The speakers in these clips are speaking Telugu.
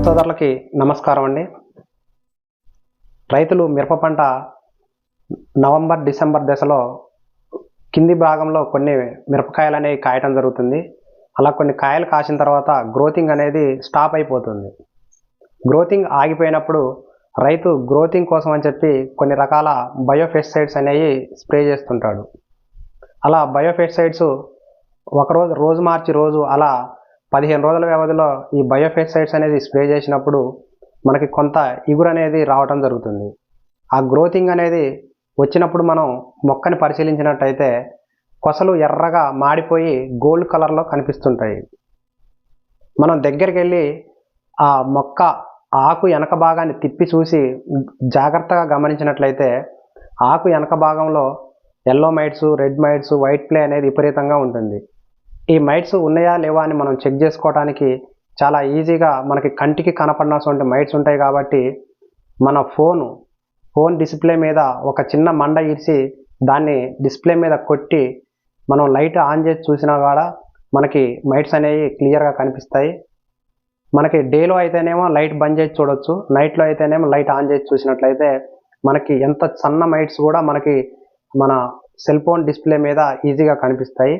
సోదరులకి నమస్కారం అండి. రైతులు మిరప పంట నవంబర్ డిసెంబర్ దశలో కింది భాగంలో కొన్ని మిరపకాయలు అనేవి కాయటం జరుగుతుంది. అలా కొన్ని కాయలు కాసిన తర్వాత గ్రోతింగ్ అనేది స్టాప్ అయిపోతుంది. గ్రోతింగ్ ఆగిపోయినప్పుడు రైతు గ్రోతింగ్ కోసం అని చెప్పి కొన్ని రకాల బయోపెస్టిసైడ్స్ అనేవి స్ప్రే చేస్తుంటాడు. అలా బయోపెస్టిసైడ్స్ రోజు మార్చి రోజు అలా 15 రోజుల వ్యవధిలో ఈ బయోపెస్టిసైడ్స్ అనేది స్ప్రే చేసినప్పుడు మనకి కొంత ఇగురు అనేది రావటం జరుగుతుంది. ఆ గ్రోతింగ్ అనేది వచ్చినప్పుడు మనం మొక్కని పరిశీలించినట్టయితే కొసలు ఎర్రగా మాడిపోయి గోల్డ్ కలర్లో కనిపిస్తుంటాయి. మనం దగ్గరికి వెళ్ళి ఆ మొక్క ఆకు వెనక భాగాన్ని తిప్పి చూసి జాగ్రత్తగా గమనించినట్లయితే ఆకు వెనక భాగంలో yellow mites, red mites, white play అనేది విపరీతంగా ఉంటుంది. ఈ మైట్స్ ఉన్నాయా లేవా అని మనం చెక్ చేసుకోవడానికి చాలా ఈజీగా మనకి కంటికి కనపడినటువంటి మైట్స్ ఉంటాయి. కాబట్టి మన ఫోన్ డిస్ప్లే మీద ఒక చిన్న మండ ఇరిచి దాన్ని డిస్ప్లే మీద కొట్టి మనం లైట్ ఆన్ చేసి చూసినా కూడా మనకి మైట్స్ అనేవి క్లియర్గా కనిపిస్తాయి. మనకి డేలో అయితేనేమో లైట్ బంద్ చేసి చూడొచ్చు, నైట్లో అయితేనేమో లైట్ ఆన్ చేసి చూసినట్లయితే మనకి ఎంత సన్న మైట్స్ కూడా మనకి మన సెల్ ఫోన్ డిస్ప్లే మీద ఈజీగా కనిపిస్తాయి.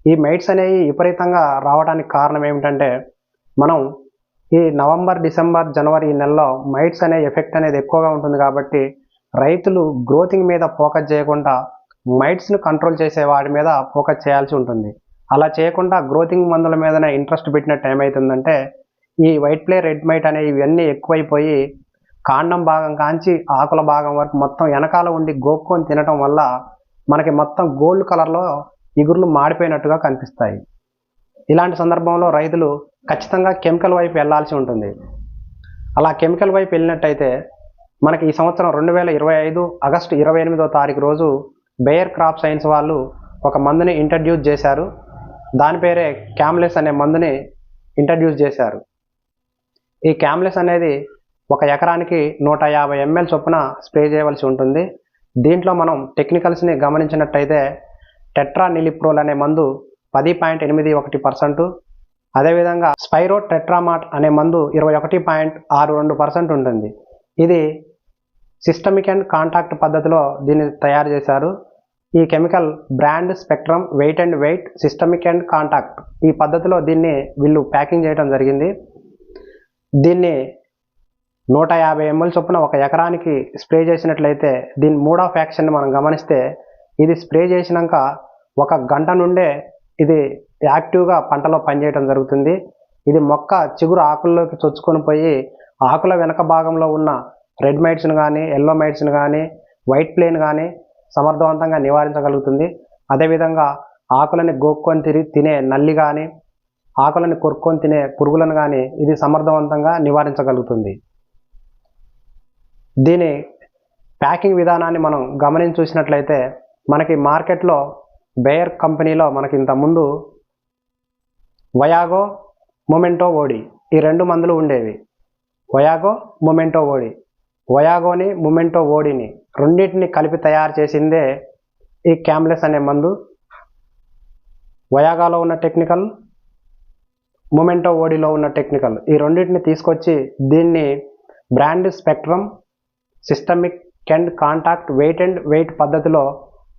ఈ మైట్స్ అనేవి విపరీతంగా రావడానికి కారణం ఏమిటంటే మనం ఈ నవంబర్, డిసెంబర్, జనవరి ఈ నెలలో మైట్స్ అనే ఎఫెక్ట్ అనేది ఎక్కువగా ఉంటుంది. కాబట్టి రైతులు గ్రోతింగ్ మీద ఫోకస్ చేయకుండా మైట్స్ను కంట్రోల్ చేసే వాటి మీద ఫోకస్ చేయాల్సి ఉంటుంది. అలా చేయకుండా గ్రోతింగ్ మందుల మీదనే ఇంట్రెస్ట్ పెట్టినట్టు ఏమవుతుందంటే ఈ వైట్ ప్లే, రెడ్ మైట్ అనేవి ఇవన్నీ ఎక్కువైపోయి కాండం భాగం కాంచి ఆకుల భాగం వరకు మొత్తం వెనకాల ఉండి గోక్కొని తినటం వల్ల మనకి మొత్తం గోల్డ్ కలర్లో ఇగుర్లు మాడిపోయినట్టుగా కనిపిస్తాయి. ఇలాంటి సందర్భంలో రైతులు ఖచ్చితంగా కెమికల్ వైపు వెళ్ళాల్సి ఉంటుంది. అలా కెమికల్ వైపు వెళ్ళినట్టయితే మనకి ఈ సంవత్సరం 2025 ఆగస్టు 28వ తారీఖు రోజు బేయర్ క్రాప్ సైన్స్ వాళ్ళు ఒక మందుని ఇంట్రడ్యూస్ చేశారు. దాని పేరే క్యామ్లెస్ అనే మందుని ఇంట్రడ్యూస్ చేశారు. ఈ క్యామ్లెస్ అనేది ఒక ఎకరానికి 150 ml చొప్పున స్ప్రే చేయవలసి ఉంటుంది. దీంట్లో మనం టెక్నికల్స్ని గమనించినట్టయితే టెట్రానిలిప్రోల్ అనే మందు 10.81%, అదేవిధంగా స్పైరో టెట్రామాట్ అనే మందు 21.62% ఉంటుంది. ఇది సిస్టమిక్ అండ్ కాంటాక్ట్ పద్ధతిలో దీన్ని తయారు చేశారు. ఈ chemical brand spectrum weight and weight systemic and contact ఈ పద్ధతిలో దీన్ని వీళ్ళు ప్యాకింగ్ చేయడం జరిగింది. దీన్ని 150 ml చొప్పున ఒక ఎకరానికి స్ప్రే చేసినట్లయితే దీని మోడ్ ఆఫ్ యాక్షన్ మనం గమనిస్తే ఇది స్ప్రే చేసినాక 1 గంట నుండే ఇది యాక్టివ్గా పంటలో పనిచేయడం జరుగుతుంది. ఇది మొక్క చిగురు ఆకుల్లోకి చొచ్చుకొని పోయి ఆకుల వెనక భాగంలో ఉన్న రెడ్ మైట్స్ని కానీ, ఎల్లో మైట్స్ని కానీ, వైట్ ప్లేని కానీ సమర్థవంతంగా నివారించగలుగుతుంది. అదేవిధంగా ఆకులని గోక్కొని తినే నల్లి కానీ, ఆకులని కొరుక్కొని తినే పురుగులను కానీ ఇది సమర్థవంతంగా నివారించగలుగుతుంది. దీని ప్యాకింగ్ విధానాన్ని మనం గమనించి చూసినట్లయితే మనకి మార్కెట్లో బేయర్ కంపెనీలో మనకి ఇంతకుముందు వయాగో, మొమెంటో ఓడి ఈ 2 మందులు ఉండేవి. వయాగో, మొమెంటో ఓడి. వయాగోని, మొమెంటో ఓడిని రెండింటిని కలిపి తయారు చేసిందే ఈ క్యామ్లెస్ అనే మందు. వయాగాలో ఉన్న టెక్నికల్, మొమెంటో ఓడిలో ఉన్న టెక్నికల్ ఈ రెండింటిని తీసుకొచ్చి దీన్ని brand spectrum systemic and contact weight and weight పద్ధతిలో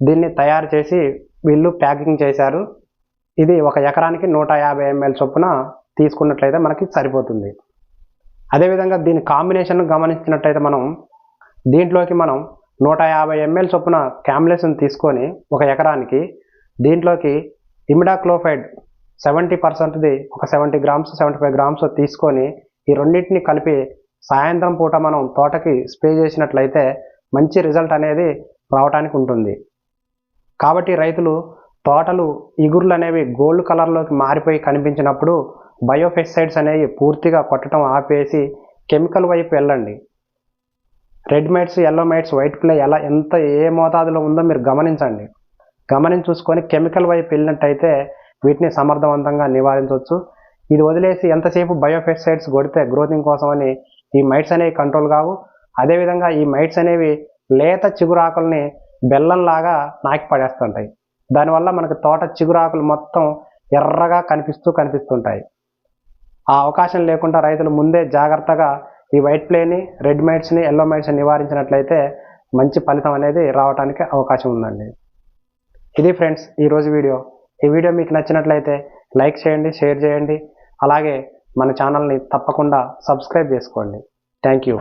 దీన్ని తయారు చేసి వీళ్ళు ప్యాకింగ్ చేశారు. ఇది ఒక ఎకరానికి 150 ml చొప్పున తీసుకున్నట్లయితే మనకి సరిపోతుంది. అదేవిధంగా దీని కాంబినేషన్ గమనించినట్లయితే దీంట్లోకి మనం 150 ml చొప్పున క్యామ్లెస్ని తీసుకొని ఒక ఎకరానికి దీంట్లోకి ఇమిడాక్లోఫైడ్ 70%ది ఒక 70 grams 75 grams తీసుకొని ఈ రెండింటిని కలిపి సాయంత్రం పూట మనం తోటకి స్ప్రే చేసినట్లయితే మంచి రిజల్ట్ అనేది రావడానికి ఉంటుంది. కాబట్టి రైతులు తోటలు ఇగుర్లు అనేవి గోల్డ్ కలర్లోకి మారిపోయి కనిపించినప్పుడు బయోపెస్టిసైడ్స్ అనేవి పూర్తిగా కొట్టడం ఆపేసి కెమికల్ వైపు వెళ్ళండి. Red mites, yellow mites, white fly ఏ మోతాదులో ఉందో మీరు గమనించండి. గమనించి చూసుకొని కెమికల్ వైపు వెళ్ళినట్టయితే వీటిని సమర్థవంతంగా నివారించవచ్చు. ఇది వదిలేసి ఎంతసేపు బయోపెస్టిసైడ్స్ కొడితే గ్రోతింగ్ కోసం అని ఈ మైట్స్ అనేవి కంట్రోల్ కావు. అదేవిధంగా ఈ మైట్స్ అనేవి లేత చిగురాకుల్ని బెల్లంలాగా నాకి పడేస్తుంటాయి. దానివల్ల మనకు తోట చిగురాకులు మొత్తం ఎర్రగా కనిపిస్తుంటాయి. ఆ అవకాశం లేకుండా రైతులు ముందే జాగ్రత్తగా ఈ వైట్ ప్లేని, రెడ్ మైట్స్ని, ఎల్లో మైట్స్ని నివారించినట్లయితే మంచి ఫలితం అనేది రావడానికి అవకాశం ఉందండి. ఇది ఫ్రెండ్స్ ఈరోజు వీడియో. ఈ వీడియో మీకు నచ్చినట్లయితే లైక్ చేయండి, షేర్ చేయండి, అలాగే మన ఛానల్ని తప్పకుండా సబ్స్క్రైబ్ చేసుకోండి. Thank you.